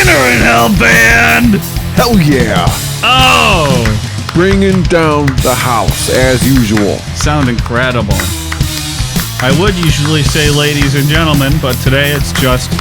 Dinner in Hell Band! Hell yeah! Oh! Bringing down the house as usual. Sound incredible. I would usually say ladies and gentlemen, but today it's just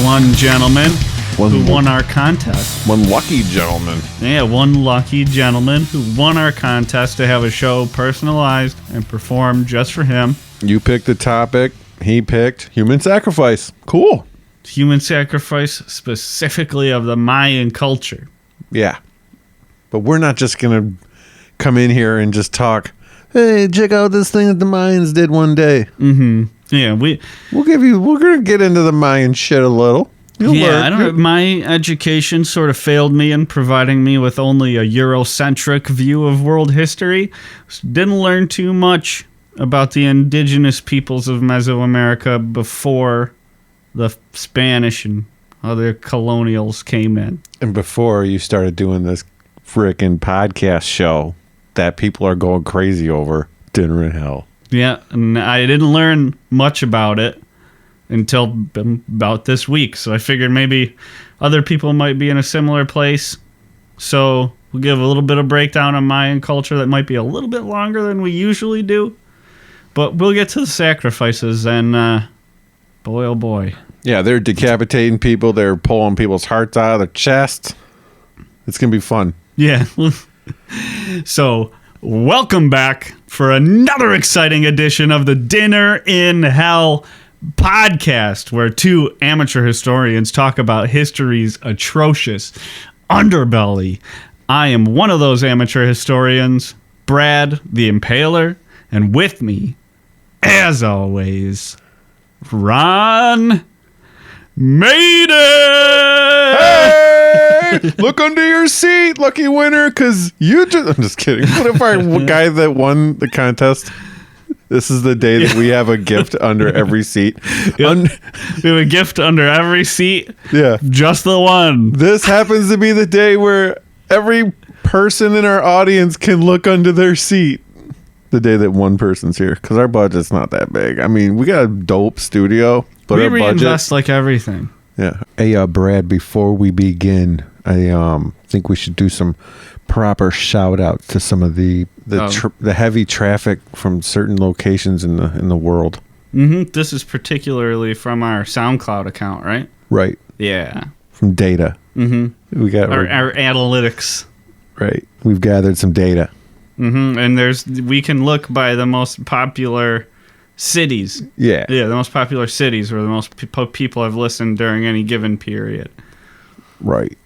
one gentleman who won our contest. One lucky gentleman. Yeah, one lucky gentleman who won our contest to have a show personalized and performed just for him. You picked the topic. He picked human sacrifice. Cool. Human sacrifice, specifically of the Mayan culture. Yeah. But we're not just going to come in here and just talk, hey, check out this thing that the Mayans did one day. Mm-hmm. Yeah, we're going to get into the Mayan shit a little. You'll learn. I don't know. My education sort of failed me in providing me with only a Eurocentric view of world history. Didn't learn too much about the indigenous peoples of Mesoamerica before the Spanish and other colonials came in. And before you started doing this frickin' podcast show that people are going crazy over, Dinner in Hell. Yeah, and I didn't learn much about it until about this week. So I figured maybe other people might be in a similar place. So we'll give a little bit of breakdown on Mayan culture that might be a little bit longer than we usually do. But we'll get to the sacrifices, and boy, oh boy. Yeah, they're decapitating people. They're pulling people's hearts out of their chest. It's going to be fun. Yeah. So, welcome back for another exciting edition of the Dinner in Hell podcast, where two amateur historians talk about history's atrocious underbelly. I am one of those amateur historians, Brad the Impaler, and with me, as always, Ron Maiden! Hey! Look under your seat, lucky winner, because you just... I'm just kidding. What if our guy that won the contest... This is the day that we have a gift under every seat. We have a gift under every seat. Yeah. Just the one. This happens to be the day where every person in our audience can look under their seat. The day that one person's here, because our budget's not that big. I mean, we got a dope studio, but we our reinvest budget... like everything. Yeah. Hey, Brad, before we begin, I think we should do some proper shout outs to some of the heavy traffic from certain locations in the world. Mm-hmm. This is particularly from our SoundCloud account, right? Right. Yeah. From data. Mm-hmm. We got our analytics. Right. We've gathered some data. Mm-hmm. And we can look by the most popular cities. Yeah. Yeah, the most popular cities where the most people have listened during any given period. Right.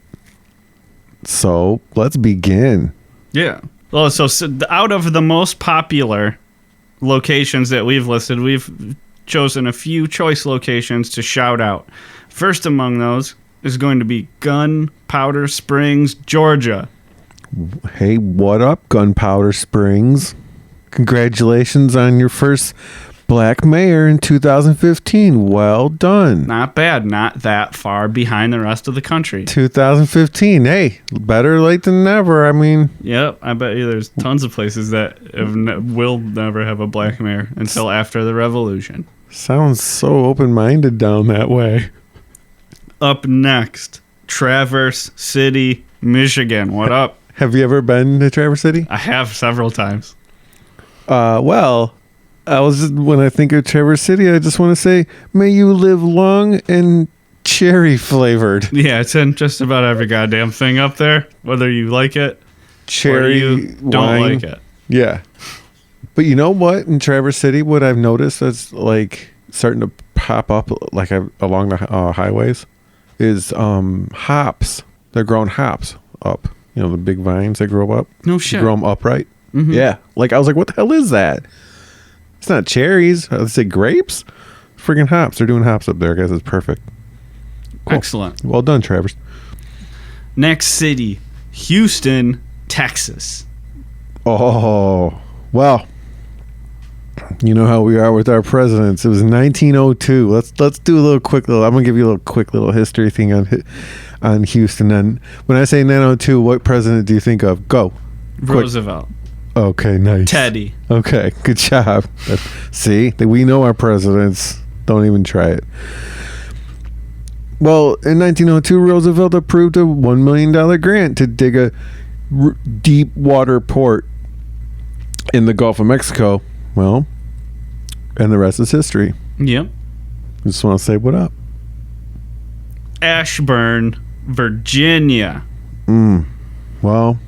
So let's begin. Yeah. Well, so out of the most popular locations that we've listed, we've chosen a few choice locations to shout out. First among those is going to be Gunpowder Springs, Georgia. Hey, what up, Gunpowder Springs? Congratulations on your first black mayor in 2015. Well done. Not bad. Not that far behind the rest of the country. 2015. Hey, better late than never. I mean... Yep. I bet you there's tons of places that will never have a black mayor until after the revolution. Sounds so open-minded down that way. Up next, Traverse City, Michigan. What up? Have you ever been to Traverse City? I have several times. Well, when I think of Traverse City, I just want to say, may you live long and cherry flavored. Yeah, it's in just about every goddamn thing up there, whether you like it cherry or you don't like it. Yeah. But you know what? In Traverse City, what I've noticed that's like starting to pop up like along the highways is hops. They're growing hops up. You know, the big vines that grow up. No shit. You grow them upright. Mm-hmm. Yeah. Like, I was like, what the hell is that? It's not cherries. I say grapes. Friggin' hops. They're doing hops up there. I guess it's perfect. Cool. Excellent. Well done, Travers. Next city, Houston, Texas. Oh, well, you know how we are with our presidents. It was 1902. Let's do a little quick little. I'm gonna give you a little quick little history thing on Houston. And when I say 1902, what president do you think of? Go. Roosevelt. Quick. Okay, nice. Teddy. Okay, good job. See, we know our presidents. Don't even try it. Well, in 1902, Roosevelt approved a $1 million grant to dig a deep water port in the Gulf of Mexico. Well, and the rest is history. Yep. Just want to say what up. Ashburn, Virginia. Well,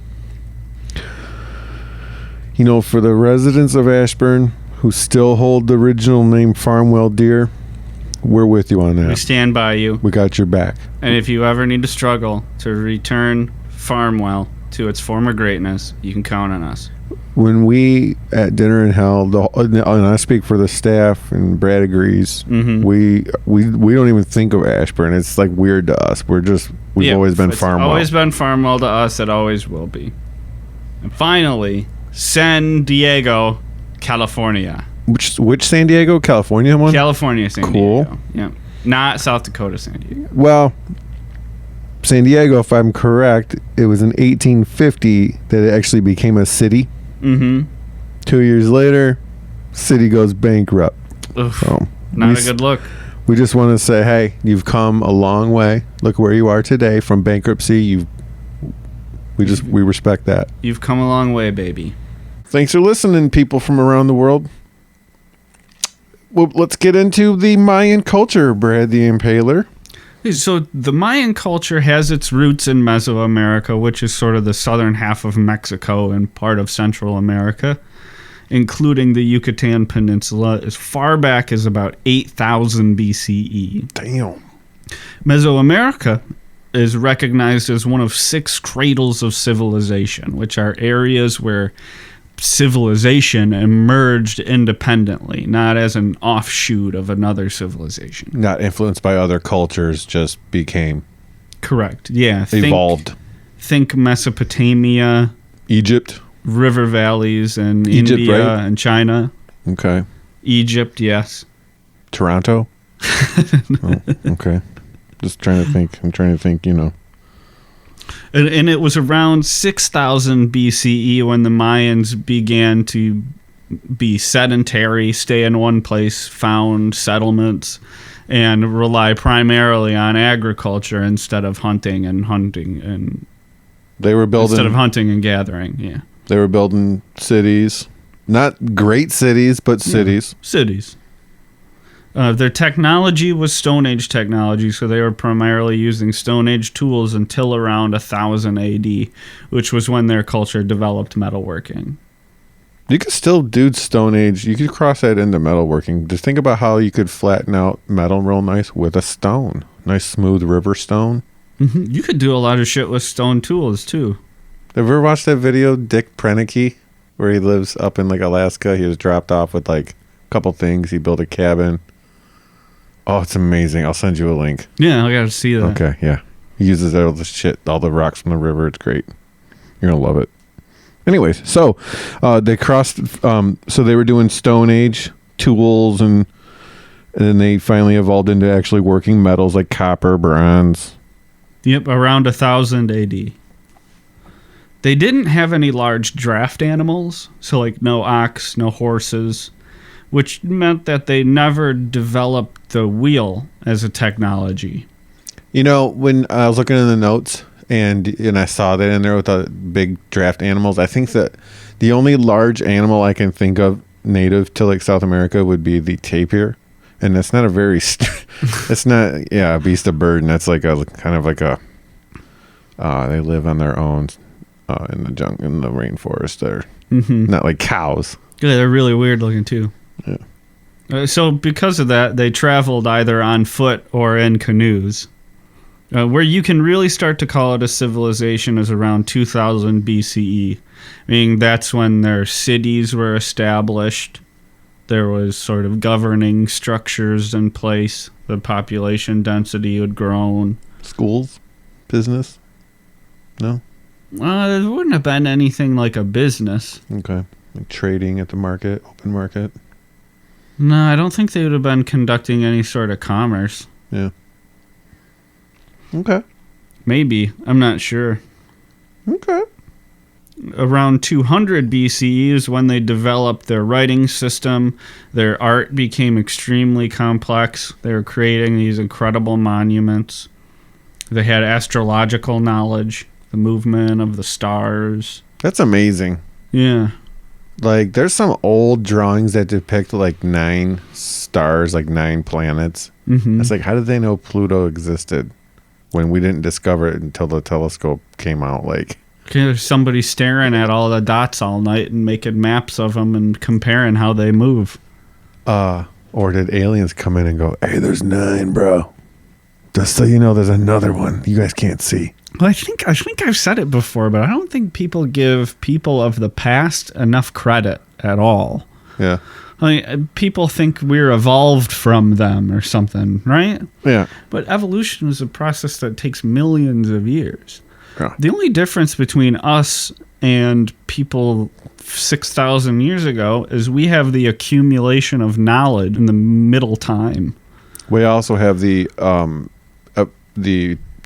you know, for the residents of Ashburn who still hold the original name Farmwell dear, we're with you on that. We stand by you. We got your back. And if you ever need to struggle to return Farmwell to its former greatness, you can count on us. When we at Dinner in Hell, and I speak for the staff, and Brad agrees, we don't even think of Ashburn. It's like weird to us. We've always been Farmwell. Always been Farmwell to us. It always will be. And finally, San Diego, California. Which San Diego, California one? California, San Cool. Diego. Yeah, not South Dakota, San Diego. Well, San Diego, if I'm correct, it was in 1850 that it actually became a city. 2 years later, city goes bankrupt. Oof, So not a good look. We just want to say, hey, you've come a long way. Look where you are today from bankruptcy. We respect that. You've come a long way, baby. Thanks for listening, people from around the world. Well, let's get into the Mayan culture, Brad the Impaler. So the Mayan culture has its roots in Mesoamerica, which is sort of the southern half of Mexico and part of Central America, including the Yucatan Peninsula, as far back as about 8,000 BCE. Damn. Mesoamerica is recognized as one of 6 cradles of civilization, which are areas where civilization emerged independently, not as an offshoot of another civilization. Not influenced by other cultures, just became. Correct. Yeah. Evolved. Think Mesopotamia, Egypt. river valleys, and Egypt, India right? and China. Okay. Egypt, yes. Toronto. Oh, okay. Just trying to think. I'm trying to think, And it was around 6,000 BCE when the Mayans began to be sedentary, stay in one place, found settlements, and rely primarily on agriculture instead of hunting and They were building instead of hunting and gathering. Yeah, They were building cities. Not great cities, but cities. cities. Their technology was Stone Age technology, so they were primarily using Stone Age tools until around 1000 AD, which was when their culture developed metalworking. You could still do Stone Age. You could cross that into metalworking. Just think about how you could flatten out metal real nice with a stone. Nice smooth river stone. You could do a lot of shit with stone tools, too. Have you ever watched that video, Dick Prenicky, where he lives up in like Alaska? He was dropped off with like a couple things. He built a cabin. Oh, it's amazing. I'll send you a link. Yeah, I gotta see that. Okay, yeah. He uses all the shit, all the rocks from the river. It's great. You're gonna love it. Anyways, so they crossed. So they were doing Stone Age tools, and then they finally evolved into actually working metals like copper, bronze. Yep, around 1000 AD. They didn't have any large draft animals, so like no ox, no horses, which meant that they never developed the wheel as a technology. You know, when I was looking in the notes and I saw that in there with the big draft animals, I think that the only large animal I can think of native to like South America would be the tapir, and that's not a very it's not a beast of burden. That's like a kind of like a they live on their own in the jungle, in the rainforest. They're not like cows. Yeah, they're really weird looking too. Yeah. So because of that, they traveled either on foot or in canoes. Where you can really start to call it a civilization is around 2000 BCE, meaning that's when their cities were established. There was sort of governing structures in place. The population density had grown. Schools, business, no. There wouldn't have been anything like a business. Okay, like trading at the market, open market. No, I don't think they would have been conducting any sort of commerce. Yeah. Okay. Maybe. I'm not sure. Okay. around 200 BCE is when they developed their writing system. Their art became extremely complex. They were creating these incredible monuments. They had astrological knowledge, the movement of the stars. That's amazing. Yeah. Like, there's some old drawings that depict, like, 9 stars, like 9 planets. Mm-hmm. It's like, how did they know Pluto existed when we didn't discover it until the telescope came out? Like, there's somebody staring at all the dots all night and making maps of them and comparing how they move. Or did aliens come in and go, hey, there's 9, bro. Just so you know, there's another one you guys can't see. Well, I think I've said it before, but I don't think people give people of the past enough credit at all. Yeah. I mean, people think we're evolved from them or something, right? Yeah. But evolution is a process that takes millions of years. Yeah. The only difference between us and people 6,000 years ago is we have the accumulation of knowledge in the middle time. We also have the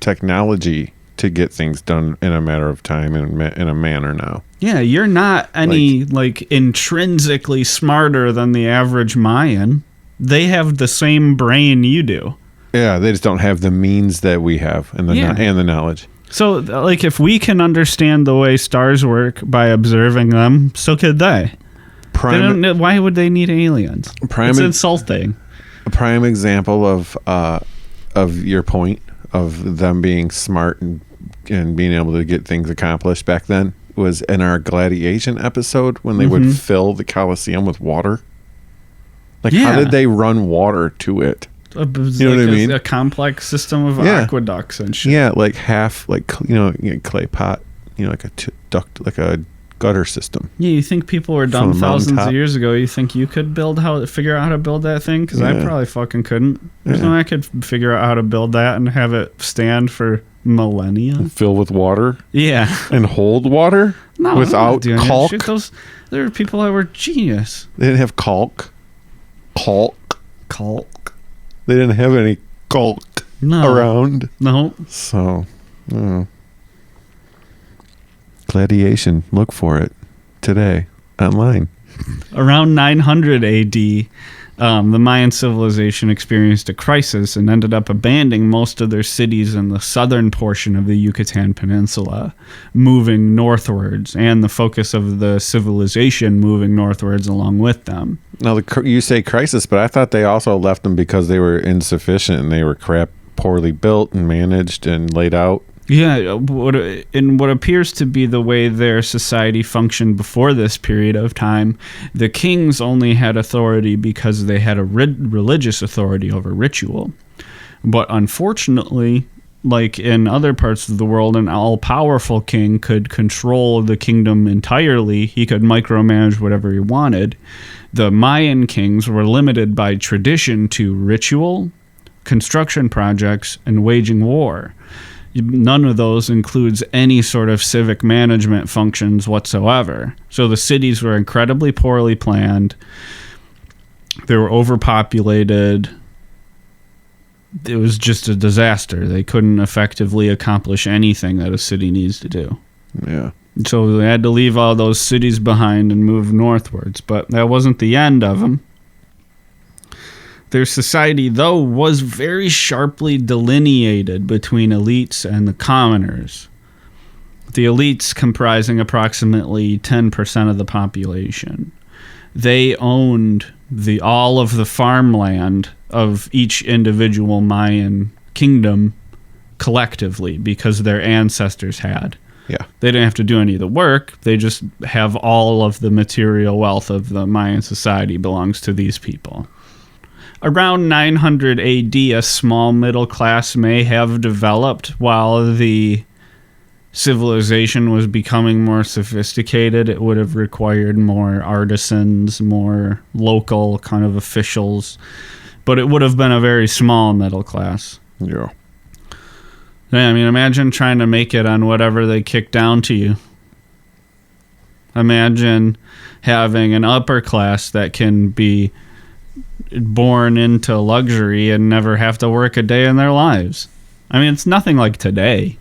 technology to get things done in a matter of time and in a manner now. Yeah, you're not any like intrinsically smarter than the average Mayan. They have the same brain you do. Yeah, they just don't have the means that we have and the knowledge. So, like, if we can understand the way stars work by observing them, so could they. Why would they need aliens? It's insulting. A prime example of your point of them being smart and being able to get things accomplished back then was in our gladiation episode when they would fill the Colosseum with water. Like, how did they run water to it? You know what I mean? A complex system of aqueducts and shit. Yeah, like half, like, clay pot, like a duct, like a gutter system. Yeah, you think people were dumb thousands of years ago? You think you could figure out how to build that thing? Because I probably fucking couldn't. There's no way I could figure out how to build that and have it stand for millennia. Fill with water? Yeah. And hold water? No, without caulk? There were people that were genius. They didn't have caulk. They didn't have any caulk around. No. So, gladiation. Look for it today online. Around 900 AD, the Mayan civilization experienced a crisis and ended up abandoning most of their cities in the southern portion of the Yucatan Peninsula, moving northwards, and the focus of the civilization moving northwards along with them. Now, you say crisis, but I thought they also left them because they were insufficient and they were poorly built and managed and laid out. Yeah, in what appears to be the way their society functioned before this period of time, the kings only had authority because they had a religious authority over ritual. But unfortunately, like in other parts of the world, an all-powerful king could control the kingdom entirely. He could micromanage whatever he wanted. The Mayan kings were limited by tradition to ritual, construction projects, and waging war. None of those includes any sort of civic management functions whatsoever. So the cities were incredibly poorly planned. They were overpopulated. It was just a disaster. They couldn't effectively accomplish anything that a city needs to do. Yeah. So they had to leave all those cities behind and move northwards. But that wasn't the end of them. Their society, though, was very sharply delineated between elites and the commoners. The elites comprising approximately 10% of the population. They owned all of the farmland of each individual Mayan kingdom collectively because their ancestors had. Yeah. They didn't have to do any of the work. They just have all of the material wealth of the Mayan society belongs to these people. Around 900 AD, a small middle class may have developed while the civilization was becoming more sophisticated. It would have required more artisans, more local kind of officials, but it would have been a very small middle class. Yeah. Yeah, I mean, imagine trying to make it on whatever they kick down to you. Imagine having an upper class that can be born into luxury and never have to work a day in their lives. I mean, it's nothing like today.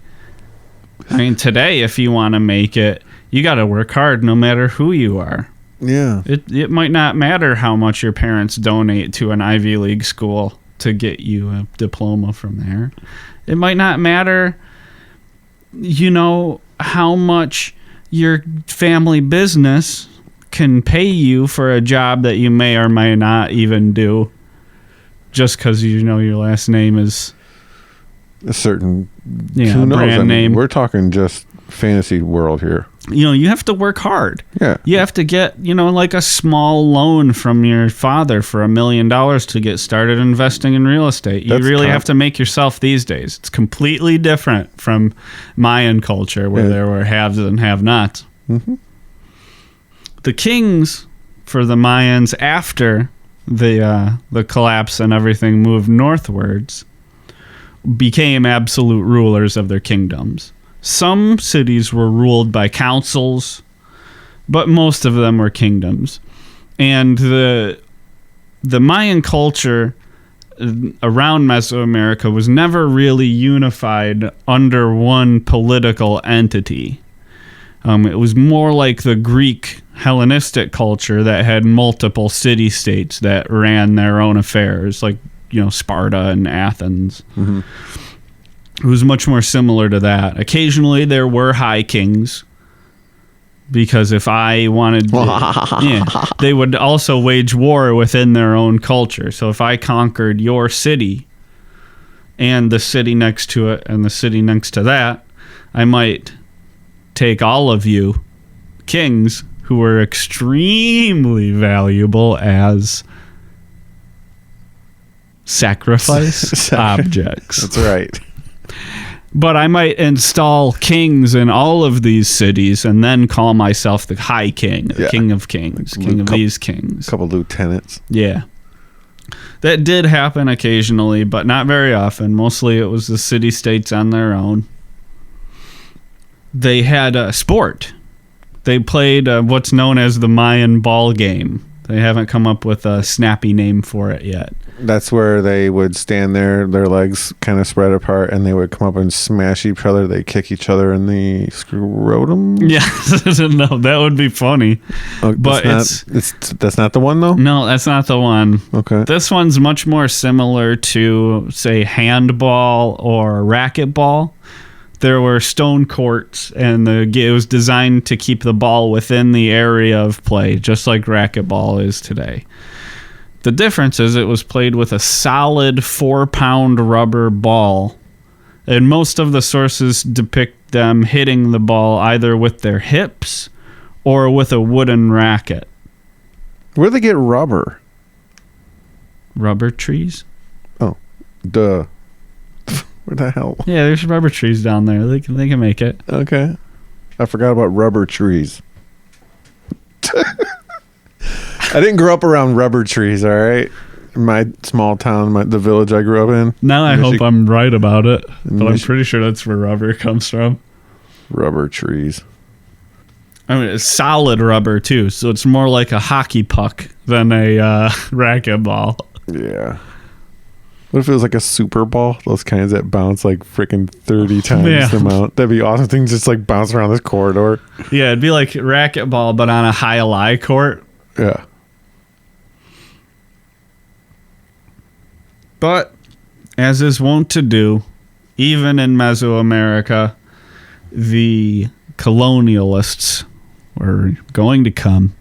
I mean, today, if you want to make it, You got to work hard no matter who you are. Yeah. It might not matter how much your parents donate to an Ivy League school to get you a diploma from there. It might not matter, how much your family business can pay you for a job that you may or may not even do, just because your last name is a certain who knows? Brand name. We're talking just fantasy world here. You have to work hard. Yeah. You have to get, like a small loan from your father for $1 million to get started investing in real estate. You really have to make yourself these days. It's completely different from Mayan culture where there were haves and have-nots. Mm-hmm. The kings for the Mayans after the collapse and everything moved northwards became absolute rulers of their kingdoms. Some cities were ruled by councils, but most of them were kingdoms. And the Mayan culture around Mesoamerica was never really unified under one political entity. It was more like the Greek Hellenistic culture that had multiple city-states that ran their own affairs, like Sparta and Athens. Mm-hmm. It was much more similar to that. Occasionally there were high kings, because if I wanted they would also wage war within their own culture. So if I conquered your city and the city next to it and the city next to that, I might take all of you kings who were extremely valuable as sacrifice objects. That's right. But I might install kings in all of these cities and then call myself the High King, the King of Kings, King of these kings. A couple lieutenants. Yeah. That did happen occasionally, but not very often. Mostly it was the city-states on their own. They had a sport. They played what's known as the Mayan ball game. They haven't come up with a snappy name for it yet. That's where they would stand there, their legs kind of spread apart, and they would come up and smash each other. They kick each other in the scrotum. Yeah, no, that would be funny. Oh, but that's not the one, though? No, that's not the one. Okay. This one's much more similar to, say, handball or racquetball. There were stone courts, and it was designed to keep the ball within the area of play, just like racquetball is today. The difference is it was played with a solid 4-pound rubber ball, and most of the sources depict them hitting the ball either with their hips or with a wooden racket. Where'd they get rubber? Rubber trees? Oh, duh. Where the hell? Yeah, there's rubber trees down there. They can make it. Okay. I forgot about rubber trees. I didn't grow up around rubber trees, all right? In my small town, the village I grew up in. Now I hope I'm right about it, but I'm pretty sure that's where rubber comes from. Rubber trees. I mean, it's solid rubber, too, so it's more like a hockey puck than a racquetball. Yeah. What if it was like a super ball? Those kinds that bounce like freaking 30 times the amount. That'd be awesome. Things just like bounce around this corridor. Yeah, it'd be like racquetball, but on a high-lie court. Yeah. But, as is wont to do, even in Mesoamerica, the colonialists were going to come.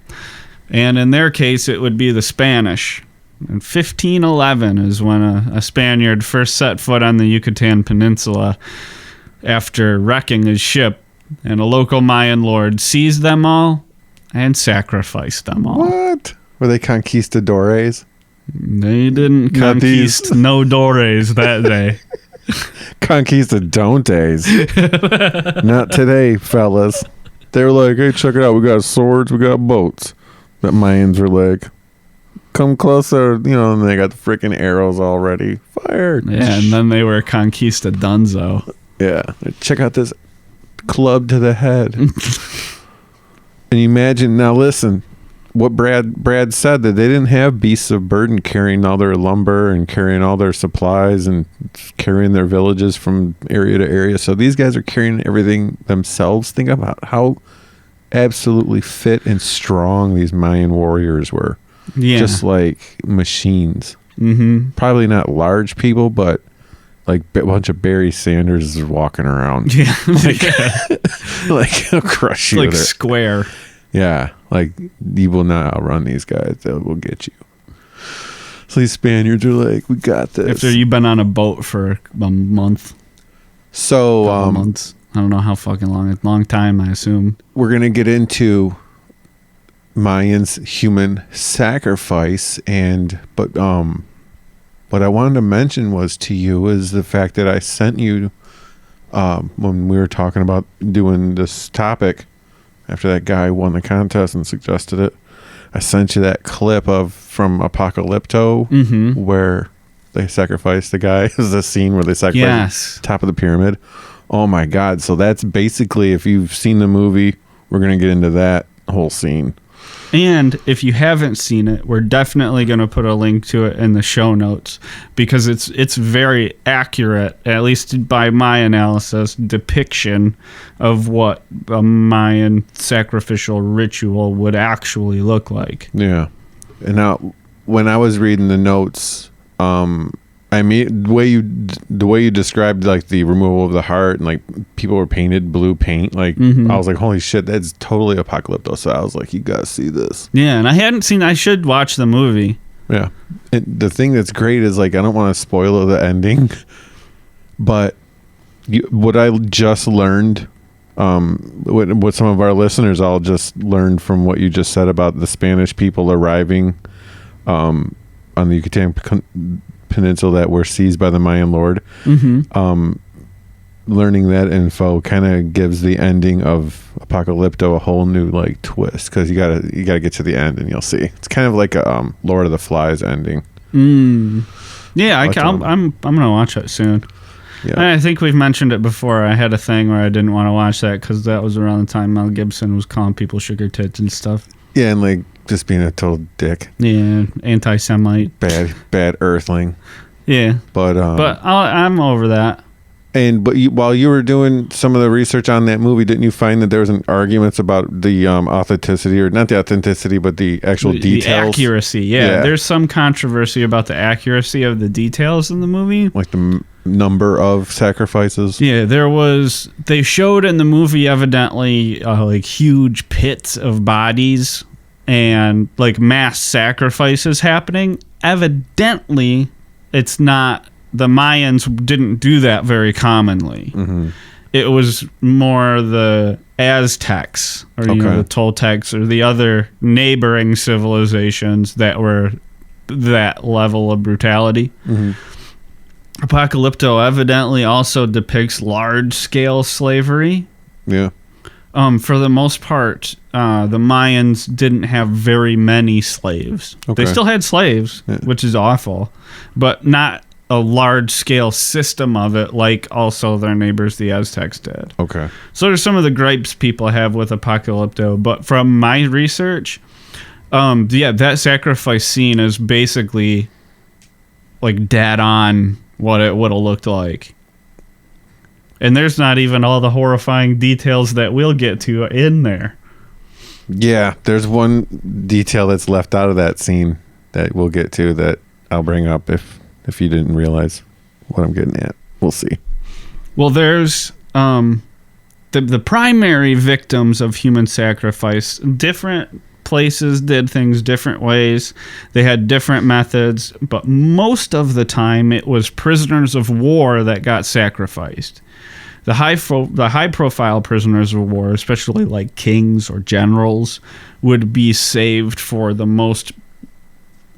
And in their case, it would be the Spanish. In 1511 is when a Spaniard first set foot on the Yucatan Peninsula after wrecking his ship, and a local Mayan lord seized them all and sacrificed them all. What? Were they conquistadores? They didn't conquist no dores that day. Conquistadontes. Not today, fellas. They were like, hey, check it out. We got swords, we got boats. That Mayans were like, come closer, and they got the freaking arrows already. Fired. Yeah, and then they were conquistadunzo. Yeah. Check out this club to the head. And you imagine, now listen, what Brad said, that they didn't have beasts of burden carrying all their lumber and carrying all their supplies and carrying their villages from area to area. So these guys are carrying everything themselves. Think about how absolutely fit and strong these Mayan warriors were. Yeah. Just like machines. Mm-hmm. Probably not large people, but like a bunch of Barry Sanders is walking around. Yeah. Like he'll crush you. Like with it. square. Yeah. Like you will not outrun these guys. They will get you. So these Spaniards are like, we got this. After you've been on a boat for a month. So, couple months. I don't know how fucking long. A long time, I assume. We're going to get into Mayans' human sacrifice. But what I wanted to mention was to you is the fact that I sent you, when we were talking about doing this topic, after that guy won the contest and suggested it, I sent you that clip from Apocalypto where they sacrifice the guy. Is the scene where they sacrifice the top of the pyramid. Oh my God. So that's basically, if you've seen the movie, we're going to get into that whole scene. And if you haven't seen it, we're definitely going to put a link to it in the show notes because it's very accurate, at least by my analysis, depiction of what a Mayan sacrificial ritual would actually look like. Yeah. And now, when I was reading the notes, I mean, the way you described like the removal of the heart and like people were painted blue paint, like I was like, holy shit, that's totally Apocalypto. So I was like, you gotta see this. Yeah, and I hadn't seen. I should watch the movie. Yeah, and the thing that's great is like I don't want to spoil the ending, but what I just learned, what some of our listeners all just learned from what you just said about the Spanish people arriving on the Yucatan Peninsula that were seized by the Mayan Lord. Learning that info kind of gives the ending of Apocalypto a whole new like twist because you gotta get to the end and you'll see it's kind of like a Lord of the Flies ending. Yeah, I'm gonna watch it soon. Yeah. I think we've mentioned it before. I had a thing where I didn't want to watch that because that was around the time Mel Gibson was calling people sugar tits and stuff. Yeah, and like just being a total dick. Yeah, anti-Semite. Bad earthling. Yeah. But I'm over that. But while you were doing some of the research on that movie, didn't you find that there was an arguments about the authenticity, or not the authenticity, but the actual details? The accuracy, yeah. There's some controversy about the accuracy of the details in the movie. Like the number of sacrifices? Yeah, they showed in the movie evidently like huge pits of bodies and like mass sacrifices happening. Evidently, it's not... The Mayans didn't do that very commonly. It was more the Aztecs or the Toltecs or the other neighboring civilizations that were that level of brutality. Apocalypto evidently also depicts large-scale slavery. Yeah. For the most part, the Mayans didn't have very many slaves. They still had slaves, which is awful, but not a large-scale system of it like also their neighbors, the Aztecs, did. Okay. So there's some of the gripes people have with Apocalypto, but from my research, that sacrifice scene is basically like dead on what it would have looked like. And there's not even all the horrifying details that we'll get to in there. Yeah, there's one detail that's left out of that scene that we'll get to that I'll bring up if you didn't realize what I'm getting at. We'll see. Well, there's the primary victims of human sacrifice. Different places did things different ways. They had different methods, but most of the time it was prisoners of war that got sacrificed. The high-profile prisoners of war, especially like kings or generals, would be saved for the most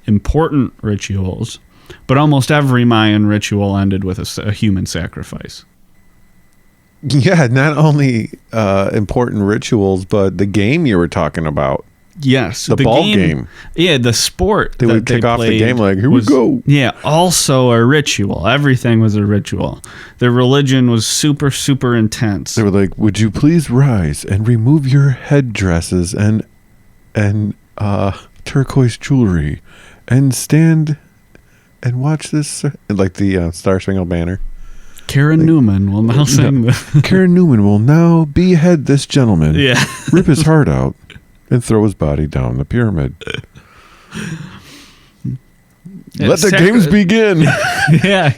important rituals. But almost every Mayan ritual ended with a human sacrifice. Yeah, not only important rituals, but the game you were talking about. Yes. The ball game. Yeah, the sport. They would kick off the game like, here we go. Yeah, also a ritual. Everything was a ritual. Their religion was super, super intense. They were like, would you please rise and remove your headdresses and turquoise jewelry and stand and watch this, like the Star Spangled Banner. Karen Newman will now sing the... Karen Newman will now behead this gentleman. Yeah. Rip his heart out and throw his body down the pyramid. Let the games begin. Yeah.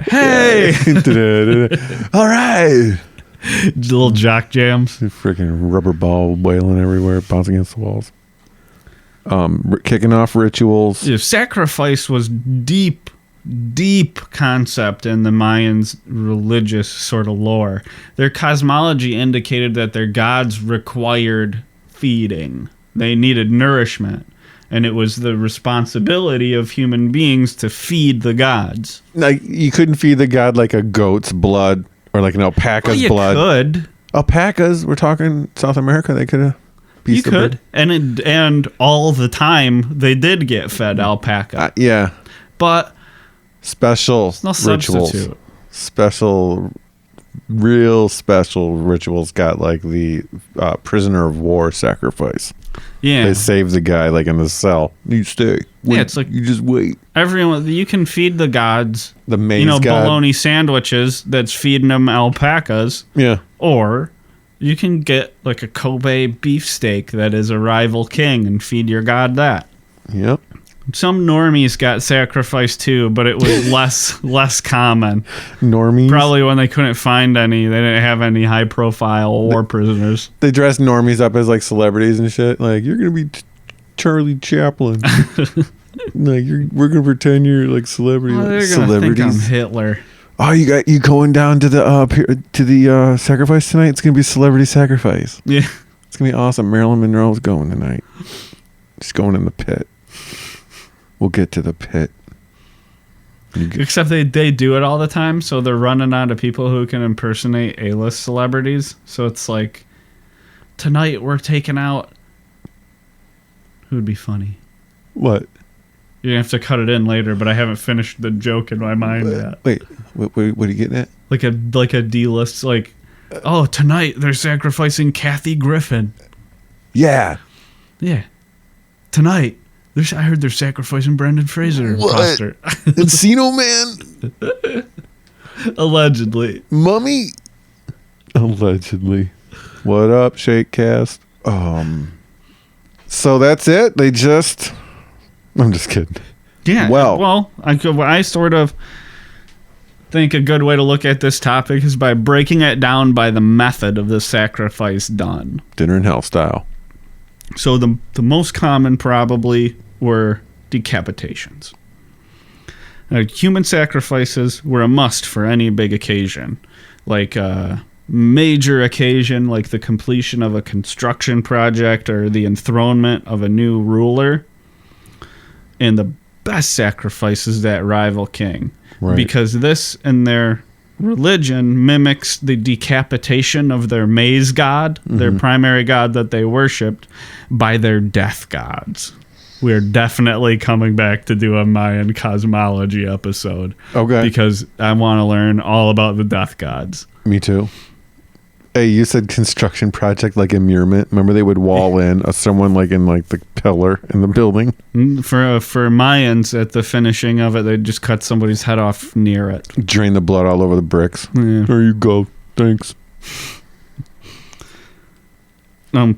Hey. All right. Little jock jams. Freaking rubber ball wailing everywhere, bouncing against the walls. Kicking off rituals. Yeah, sacrifice was deep concept in the Mayans' religious sort of lore. Their cosmology indicated that their gods required feeding. They needed nourishment. And it was the responsibility of human beings to feed the gods. Like, you couldn't feed the god like a goat's blood or like an alpaca's blood. You could. Alpacas, we're talking South America, they could have. You could. And all the time, they did get fed alpaca. Yeah. But special no rituals. Substitute. Real special rituals got like the prisoner of war sacrifice. Yeah. They save the guy like in the cell. You stay. Wait, yeah, it's like you just wait. Everyone, you can feed the gods the maize god. Bologna sandwiches that's feeding them alpacas. Yeah. Or you can get like a Kobe beefsteak that is a rival king and feed your god that. Yep. Some normies got sacrificed too, but it was less common. Normies? Probably when they couldn't find any. They didn't have any high-profile war prisoners. They dressed normies up as like celebrities and shit. Like, you're going to be Charlie Chaplin. Like, we're going to pretend you're like celebrity. Oh, they're celebrities. Think I'm Hitler. Oh, you going down to the sacrifice tonight? It's going to be celebrity sacrifice. Yeah. It's going to be awesome. Marilyn Monroe's going tonight. She's going in the pit. We'll get to the pit. Except they do it all the time, so they're running out of people who can impersonate A-list celebrities. So it's like, tonight we're taking out... Who would be funny? What? You're going to have to cut it in later, but I haven't finished the joke in my mind yet. Wait, what are you getting at? Like a D-list, like, oh, tonight they're sacrificing Kathy Griffin. Yeah. Yeah. Tonight... I heard they're sacrificing Brendan Fraser. What? Encino Man? Allegedly. Mummy? Allegedly. What up, Shakecast? So that's it? I'm just kidding. Yeah. Well, I sort of think a good way to look at this topic is by breaking it down by the method of the sacrifice done. Dinner in Hell style. So the most common probably were decapitations. Human sacrifices were a must for any big occasion, like a major occasion like the completion of a construction project or the enthronement of a new ruler. And the best sacrifice is that rival king. Right. Because this in their religion mimics the decapitation of their maize god, their primary god that they worshipped, by their death gods. We're definitely coming back to do a Mayan cosmology episode. Okay. Because I want to learn all about the death gods. Me too. Hey, you said construction project like immurement. Remember they would wall in someone like in like the pillar in the building? For Mayans, at the finishing of it, they'd just cut somebody's head off near it. Drain the blood all over the bricks. Yeah. There you go. Thanks.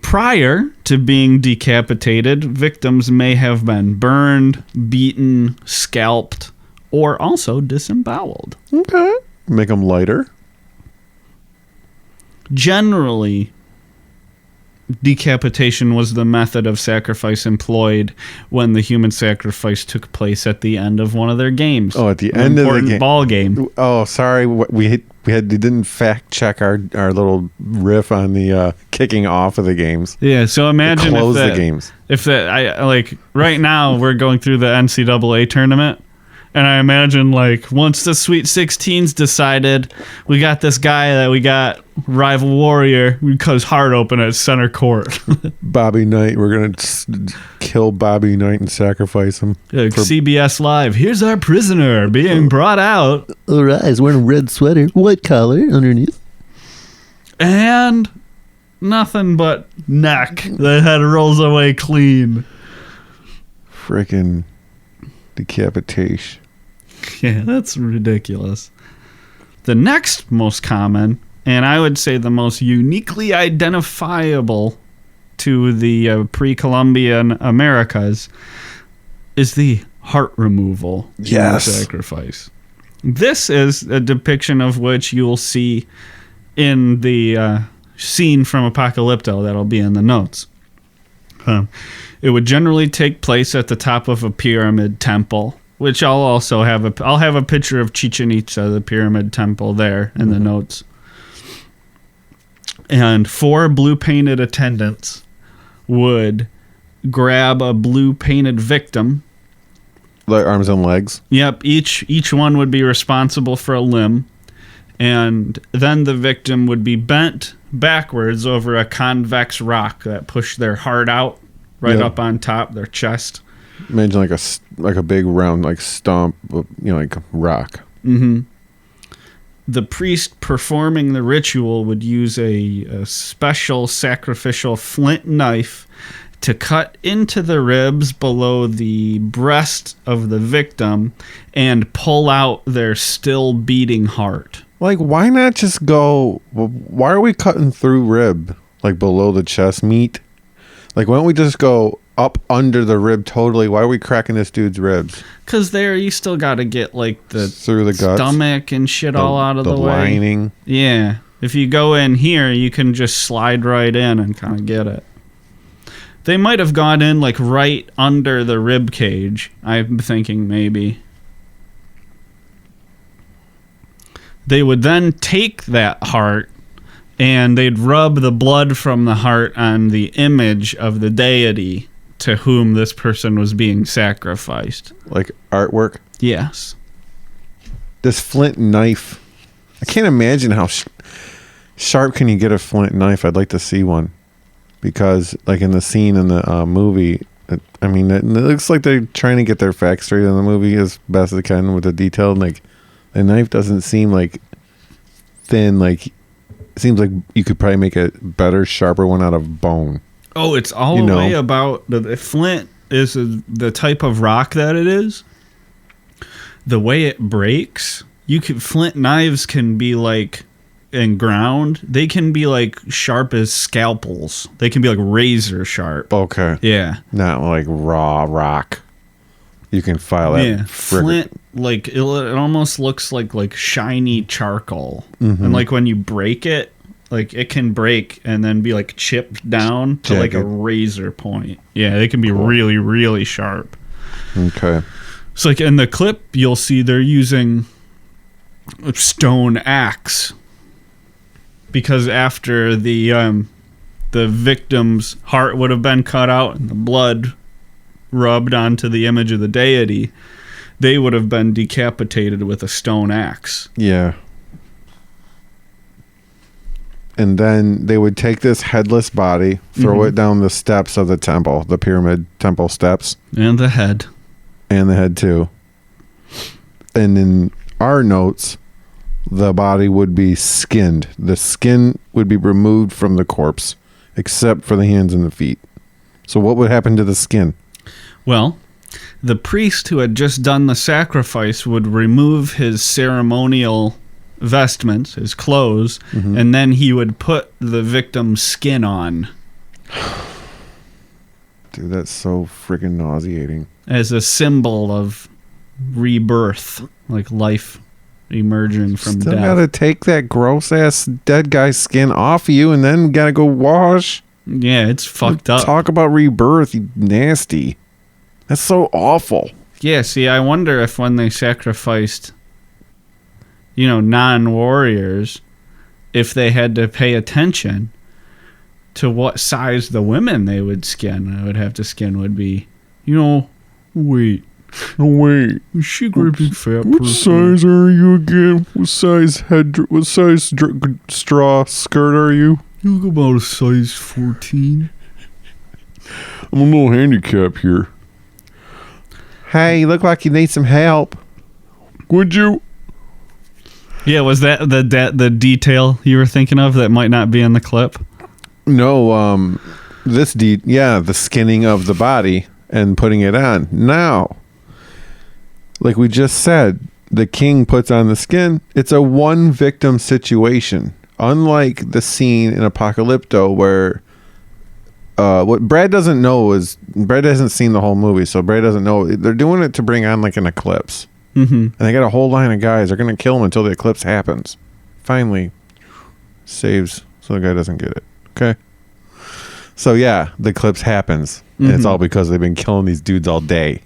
Prior to being decapitated, victims may have been burned, beaten, scalped, or also disemboweled. Okay. Make them lighter. Generally, decapitation was the method of sacrifice employed when the human sacrifice took place at the end of one of their games. Oh, at the end of the game. Ball game. Oh, sorry. We didn't fact check our little riff on the kicking off of the games. Yeah, so imagine close the games. If right now we're going through the NCAA tournament. And I imagine, like, once the Sweet 16s decided, we got this guy that we got, rival warrior, we cut his heart open at center court. Bobby Knight, we're going to kill Bobby Knight and sacrifice him. CBS Live, here's our prisoner being brought out. All right, he's wearing a red sweater, white collar underneath. And nothing but neck. The head rolls away clean. Freaking decapitation. Yeah, that's ridiculous. The next most common, and I would say the most uniquely identifiable to the pre-Columbian Americas, is the heart removal Yes. sacrifice. This is a depiction of which you'll see in the scene from Apocalypto that'll be in the notes. It would generally take place at the top of a pyramid temple, which I'll also have I'll have a picture of Chichen Itza, the pyramid temple, there in the notes. And 4 blue painted attendants would grab a blue painted victim. Like arms and legs. Yep, each one would be responsible for a limb, and then the victim would be bent backwards over a convex rock that pushed their heart out right up on top, their chest. Imagine like a big round like stump, like rock. Mm-hmm. The priest performing the ritual would use a special sacrificial flint knife to cut into the ribs below the breast of the victim and pull out their still beating heart. Like, why not just go? Why are we cutting through rib, like below the chest meat? Like, why don't we just go up under the rib totally? Why are we cracking this dude's ribs? Because there, you still got to get like the through the guts, stomach and shit all out of the way. The lining. Yeah. If you go in here, you can just slide right in and kind of get it. They might have gone in like right under the rib cage. I'm thinking maybe. They would then take that heart and they'd rub the blood from the heart on the image of the deity to whom this person was being sacrificed. Like artwork? Yes. This flint knife. I can't imagine how sharp can you get a flint knife. I'd like to see one. Because, like in the scene in the movie, it looks like they're trying to get their facts straight in the movie as best they can with the detail. Like, the knife doesn't seem like thin. Like, it seems like you could probably make a better, sharper one out of bone. Oh, it's all the way about the flint is the type of rock that it is. The way it breaks, flint knives can be like, and ground, they can be like sharp as scalpels. They can be like razor sharp. Okay. Yeah. Not like raw rock. You can file that. Yeah. Flint, like it almost looks like shiny charcoal. Mm-hmm. And like when you break it, like it can break and then be like chipped down to like a razor point. Yeah, they can be really, really sharp. Okay. So like in the clip, you'll see they're using a stone axe. Because after the victim's heart would have been cut out and the blood rubbed onto the image of the deity, they would have been decapitated with a stone axe. Yeah. And then they would take this headless body, throw it down the steps of the temple, the pyramid temple steps. And the head. And the head too. And in our notes, the body would be skinned. The skin would be removed from the corpse, except for the hands and the feet. So what would happen to the skin? Well, the priest who had just done the sacrifice would remove his ceremonial vestments, his clothes, and then he would put the victim's skin on. Dude, that's so freaking nauseating. As a symbol of rebirth, like life emerging from Still death. gotta take that gross ass dead guy's skin off of you and then gotta go wash. Yeah, it's fucked up. Talk about rebirth, you nasty. That's so awful. Yeah, see, I wonder if when they sacrificed, non-warriors, if they had to pay attention to what size the women they would have to skin would be. Wait. Is she a great big fat person? What size are you again? What size straw skirt are you? You look about a size 14. I'm a little handicapped here. Hey, you look like you need some help. Would you? Yeah, was that the detail you were thinking of that might not be in the clip? No, the skinning of the body and putting it on. Now, like we just said, the king puts on the skin, it's a one victim situation. Unlike the scene in Apocalypto where what Brad doesn't know is Brad hasn't seen the whole movie, so Brad doesn't know they're doing it to bring on like an eclipse. And they got a whole line of guys. They're going to kill him until the eclipse happens. Finally saves so the guy doesn't get it. Okay. So yeah, the eclipse happens. And it's all because they've been killing these dudes all day.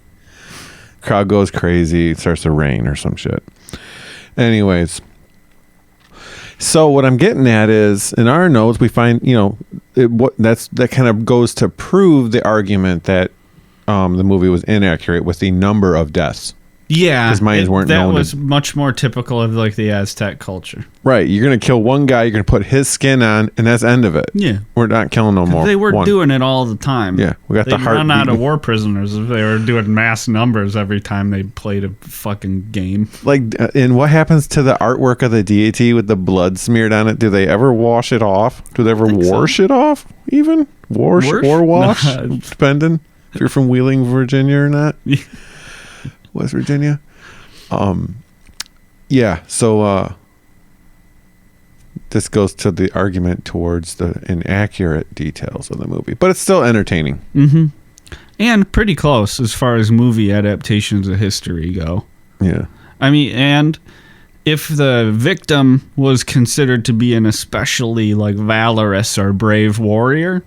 Crowd goes crazy. It starts to rain or some shit. Anyways. So what I'm getting at is in our notes, we find, that kind of goes to prove the argument that the movie was inaccurate with the number of deaths. Yeah, because Mayans weren't known. That was much more typical of like the Aztec culture. Right, you're gonna kill one guy, you're gonna put his skin on, and that's the end of it. Yeah, we're not killing no more. They were doing it all the time. Yeah, we got the heart. Run out of war prisoners if they were doing mass numbers every time they played a fucking game. Like, and what happens to the artwork of the deity with the blood smeared on it? Do they ever wash it off? Do they ever wash it off? Even wash or wash, depending if you're from Wheeling, Virginia, or not. West Virginia. Yeah, so this goes to the argument towards the inaccurate details of the movie, but it's still entertaining. And pretty close as far as movie adaptations of history go. Yeah. I mean, and if the victim was considered to be an especially like valorous or brave warrior,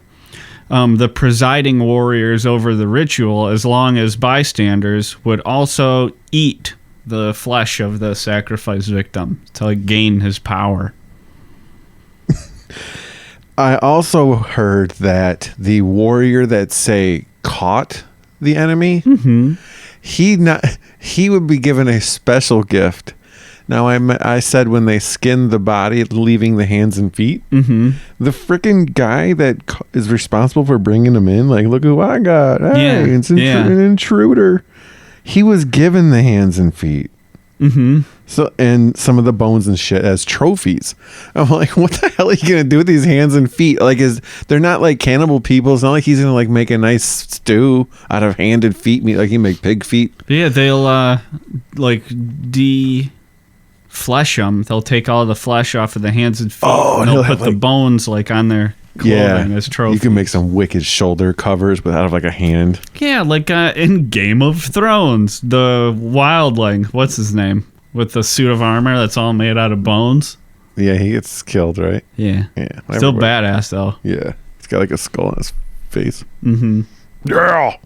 the presiding warriors over the ritual, as long as bystanders, would also eat the flesh of the sacrifice victim to gain his power. I also heard that the warrior that, say, caught the enemy, he would be given a special gift. Now, I said when they skinned the body, leaving the hands and feet, the freaking guy that is responsible for bringing them in, like, look who I got. Hey, it's an intruder. He was given the hands and feet. So, and some of the bones and shit as trophies. I'm like, what the hell are you going to do with these hands and feet? Like, they're not like cannibal people. It's not like he's going to like make a nice stew out of hand and feet meat. Like he make pig feet. Yeah, they'll flesh them. They'll take all the flesh off of the hands and feet. And they'll put the bones like on their clothing as trophies. You can make some wicked shoulder covers out of like a hand. Yeah, like in Game of Thrones, the wildling, what's his name? With the suit of armor that's all made out of bones. Yeah, he gets killed, right? Yeah. Yeah. Still badass though. Yeah. He's got like a skull on his face. Yeah.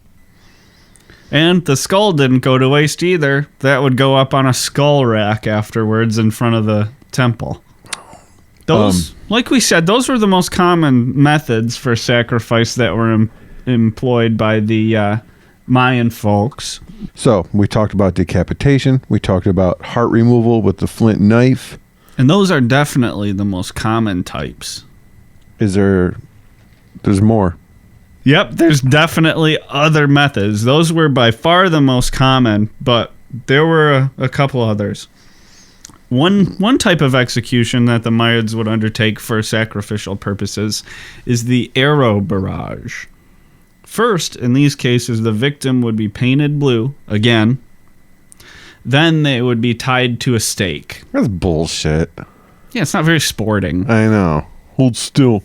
And the skull didn't go to waste either. That would go up on a skull rack afterwards in front of the temple. Those, like we said, those were the most common methods for sacrifice that were employed by the Mayan folks. So we talked about decapitation. We talked about heart removal with the flint knife. And those are definitely the most common types. There's more. Yep, there's definitely other methods. Those were by far the most common, but there were a couple others. One type of execution that the Mayans would undertake for sacrificial purposes is the arrow barrage. First, in these cases, the victim would be painted blue, again. Then they would be tied to a stake. That's bullshit. Yeah, it's not very sporting. I know. Hold still.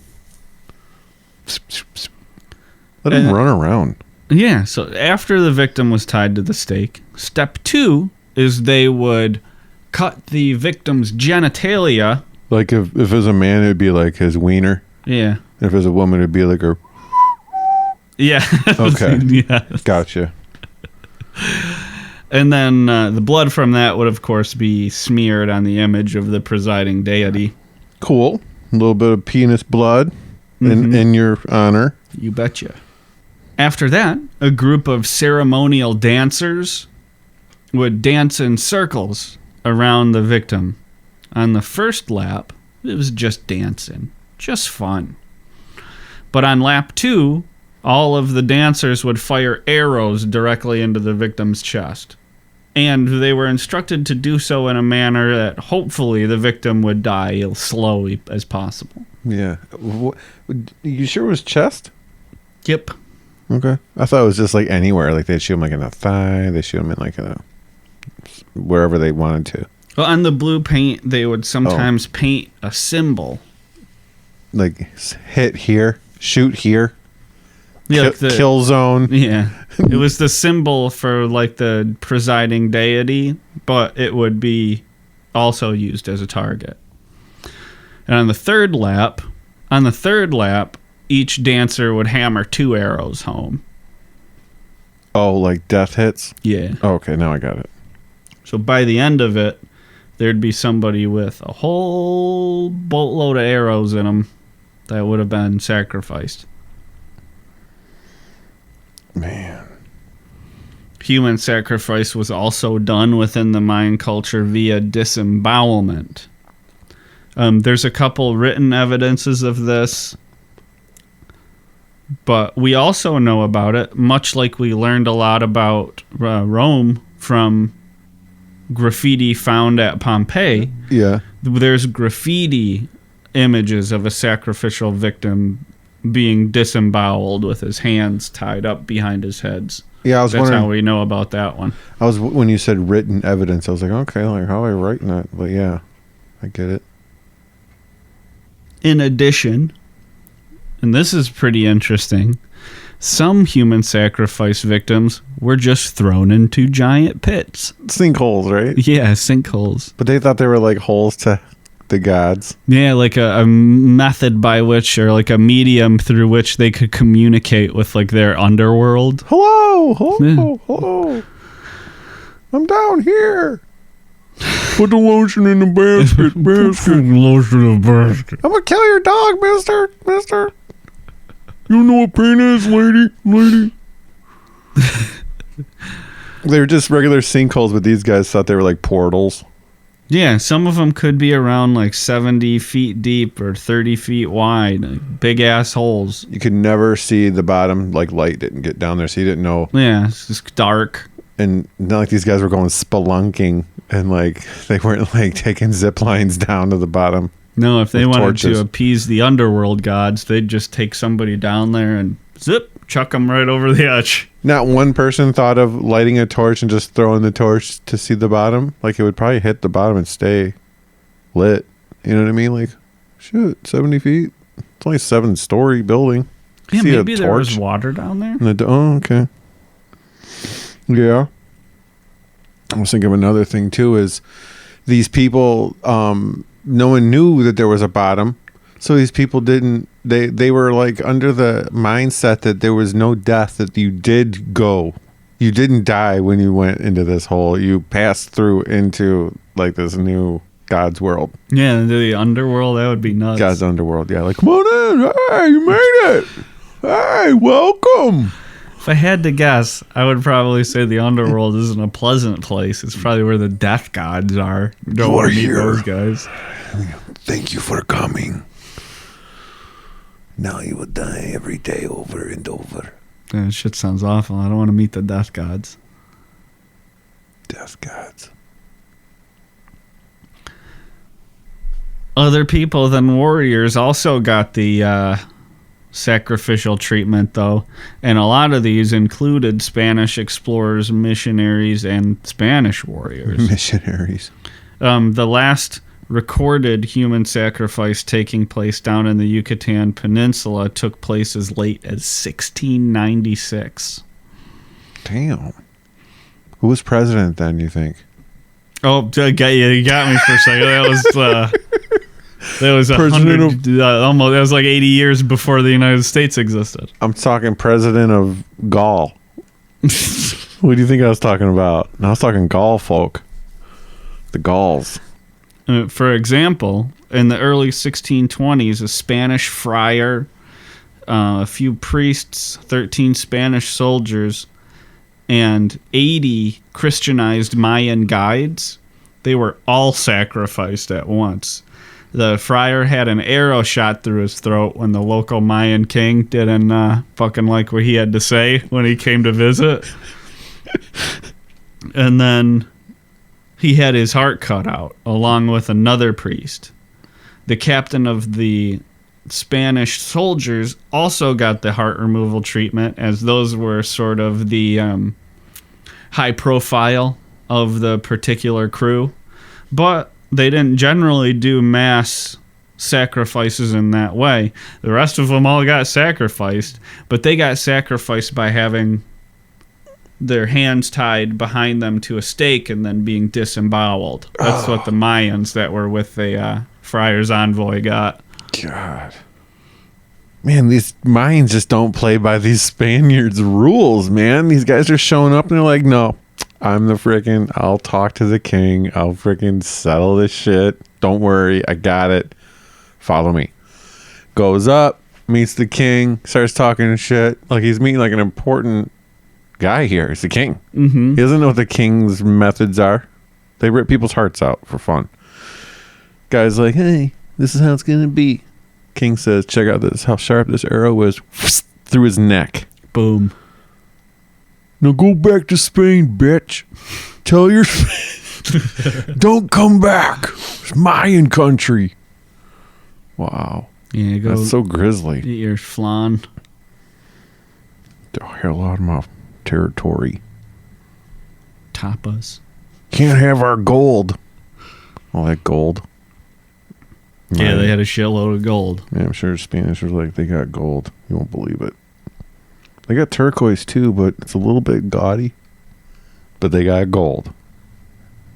Let him run around. Yeah, so after the victim was tied to the stake, step 2 is they would cut the victim's genitalia. Like if it was a man, it would be like his wiener. Yeah. If it was a woman, it would be like her. Yeah. Okay. Yeah. Gotcha. And then the blood from that would, of course, be smeared on the image of the presiding deity. Cool. A little bit of penis blood in your honor. You betcha. After that, a group of ceremonial dancers would dance in circles around the victim. On the first lap, it was just dancing. Just fun. But on lap 2, all of the dancers would fire arrows directly into the victim's chest. And they were instructed to do so in a manner that hopefully the victim would die as slowly as possible. Yeah. You sure it was chest? Yep. Okay. I thought it was just like anywhere. Like they'd shoot him like in the thigh. They shoot him in like a wherever they wanted to. Well, on the blue paint, they would sometimes paint a symbol. Like hit here, shoot here, Yeah, kill zone. Yeah. It was the symbol for like the presiding deity, but it would be also used as a target. And on the third lap, each dancer would hammer 2 arrows home. Oh, like death hits? Yeah. Oh, okay, now I got it. So by the end of it, there'd be somebody with a whole boatload of arrows in them that would have been sacrificed. Man. Human sacrifice was also done within the Mayan culture via disembowelment. There's a couple written evidences of this, but we also know about it, much like we learned a lot about Rome from graffiti found at Pompeii. Yeah. There's graffiti images of a sacrificial victim being disemboweled with his hands tied up behind his heads. Yeah, I was That's wondering. how we know about that one. When you said written evidence, I was like, okay, like how are I writing that? But yeah, I get it. In addition, and this is pretty interesting, some human sacrifice victims were just thrown into giant pits. Sinkholes, right? Yeah, sinkholes. But they thought they were like holes to the gods. Yeah, like a method by which, or like a medium through which they could communicate with like their underworld. Hello, hello. I'm down here. Put the lotion in the basket. Lotion in the basket. I'm gonna kill your dog, mister. You know what pain is, lady. They were just regular sinkholes, but these guys thought they were like portals. Yeah, some of them could be around like 70 feet deep or 30 feet wide. Like big ass holes. You could never see the bottom, like light didn't get down there, so you didn't know. Yeah, it's just dark. And not like these guys were going spelunking and like they weren't like taking zip lines down to the bottom. No, if they with wanted torches. to appease the underworld gods, they'd just take somebody down there and zip, chuck them right over the edge. Not one person thought of lighting a torch and just throwing the torch to see the bottom. Like it would probably hit the bottom and stay lit. You know what I mean? Like, shit, 70 feet. It's only a 7-story building. Yeah, See a maybe there was torch? water down there. Oh, okay. Yeah. I was thinking of another thing too is these people, no one knew that there was a bottom. So these people didn't, they were like under the mindset that there was no death, that you did go. You didn't die when you went into this hole. You passed through into like this new God's world. Yeah, the underworld, that would be nuts. God's underworld. Yeah. Like, come on in. Hey, you made it. Hey, welcome. If I had to guess, I would probably say the underworld isn't a pleasant place. It's probably where the death gods are. You don't want to meet those guys. Thank you for coming. Now you will die every day over and over. That shit sounds awful. I don't want to meet the death gods. Death gods. Other people than warriors also got the sacrificial treatment, though. And a lot of these included Spanish explorers, missionaries, and Spanish warriors. Missionaries. The last recorded human sacrifice taking place down in the Yucatan Peninsula took place as late as 1696. Damn. Who was president then, you think? Oh, you got me for a second. That was President 100, almost. That was like 80 years before the United States existed. I'm talking president of Gaul. What do you think I was talking about? No, I was talking Gaul folk. The Gauls. For example, in the early 1620s, a Spanish friar, a few priests, 13 Spanish soldiers, and 80 Christianized Mayan guides, they were all sacrificed at once. The friar had an arrow shot through his throat when the local Mayan king didn't fucking like what he had to say when he came to visit. And then he had his heart cut out, along with another priest. The captain of the Spanish soldiers also got the heart removal treatment, as those were sort of the high-profile of the particular crew, but they didn't generally do mass sacrifices in that way. The rest of them all got sacrificed, but they got sacrificed by having their hands tied behind them to a stake and then being disemboweled. That's what the Mayans that were with the Friar's Envoy got. God. Man, these Mayans just don't play by these Spaniards' rules, man. These guys are showing up and they're like, no, I'll talk to the king. I'll freaking settle this shit. Don't worry. I got it. Follow me. Goes up, meets the king, starts talking shit. Like he's meeting like an important guy here. He's the king. Mm-hmm. He doesn't know what the king's methods are. They rip people's hearts out for fun. Guy's like, hey, this is how it's going to be. King says, check out this, how sharp this arrow is, through his neck. Boom. Now go back to Spain, bitch. Tell your don't come back. It's Mayan country. Wow. Yeah, go. That's so grisly. Get your flan. The hell out of my territory. Tapas. Can't have our gold. All that gold. Yeah, they had a shitload of gold. Yeah, I'm sure Spanish was like, they got gold. You won't believe it. They got turquoise too, but it's a little bit gaudy. But they got gold.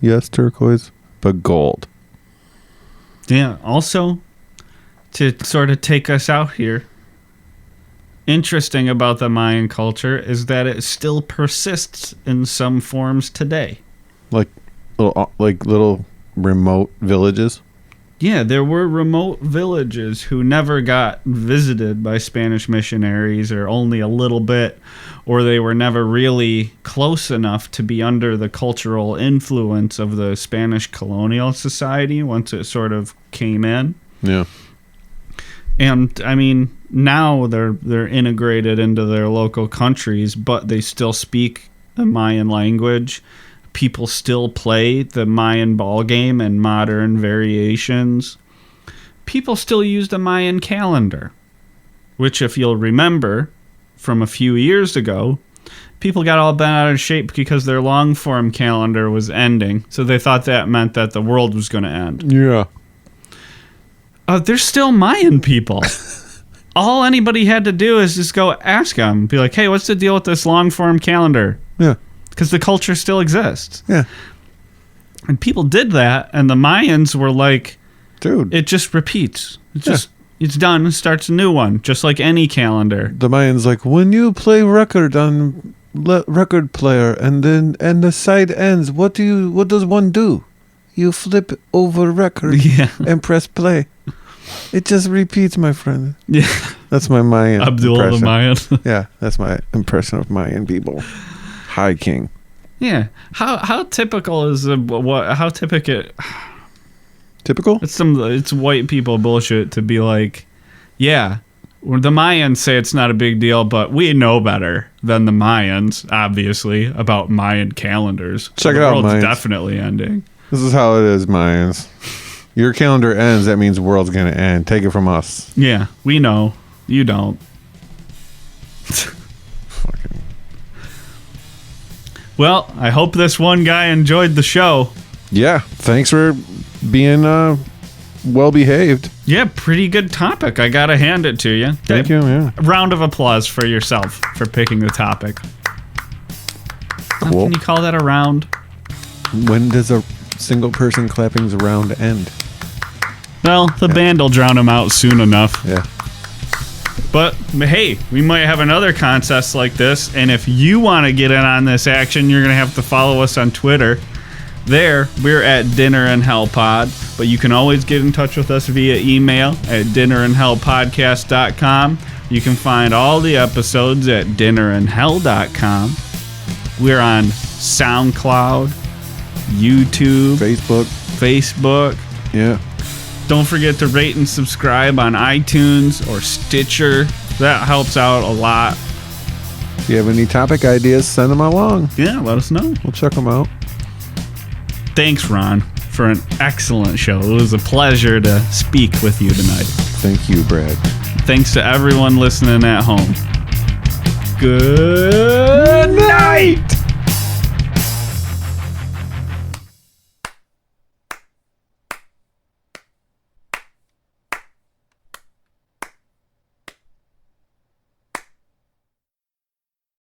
Yes, turquoise, but gold. Yeah, also, to sort of take us out here, interesting about the Mayan culture is that it still persists in some forms today. Like little remote villages? Yeah, there were remote villages who never got visited by Spanish missionaries, or only a little bit, or they were never really close enough to be under the cultural influence of the Spanish colonial society once it sort of came in. Yeah. And I mean, now they're integrated into their local countries, but they still speak the Mayan language. People still play the Mayan ball game and modern variations. People still use the Mayan calendar, which, if you'll remember from a few years ago, people got all bent out of shape because their long form calendar was ending. So they thought that meant that the world was going to end. Yeah. There's still Mayan people. All anybody had to do is just go ask them. Be like, hey, what's the deal with this long form calendar? Yeah. Because the culture still exists. Yeah. And people did that, and the Mayans were like, dude, it just repeats. It's done, it starts a new one, just like any calendar. The Mayans like, when you play record on record player and the side ends, what does one do? You flip over record and press play. It just repeats, my friend. Yeah. That's my Mayan Abdul impression. the Mayan. Yeah, that's my impression of Mayan people. Hi, King. Yeah. How typical is how typical? Typical? It's white people bullshit to be like, yeah, the Mayans say it's not a big deal, but we know better than the Mayans, obviously, about Mayan calendars. Check it out, The world's Mayans. definitely ending. This is how it is, Mayans. Your calendar ends, that means the world's going to end. Take it from us. Yeah, we know. You don't. Fucking. Well, I hope this one guy enjoyed the show. Yeah, thanks for being well behaved. Yeah, pretty good topic. I gotta hand it to you. Thank you, yeah. Round of applause for yourself for picking the topic. Cool. Can you call that a round? When does a single person clapping's round end? Well, the band will drown him out soon enough. Yeah. But hey, we might have another contest like this, and if you want to get in on this action, you're gonna have to follow us on Twitter. There, we're at Dinner in Hell Pod, but you can always get in touch with us via email at dinnerinhellpodcast.com. You can find all the episodes at dinnerinhell.com. We're on SoundCloud, YouTube, Facebook. Yeah. Don't forget to rate and subscribe on iTunes or Stitcher. That helps out a lot. If you have any topic ideas, send them along. Yeah, let us know. We'll check them out. Thanks, Ron, for an excellent show. It was a pleasure to speak with you tonight. Thank you, Brad. Thanks to everyone listening at home. Good night!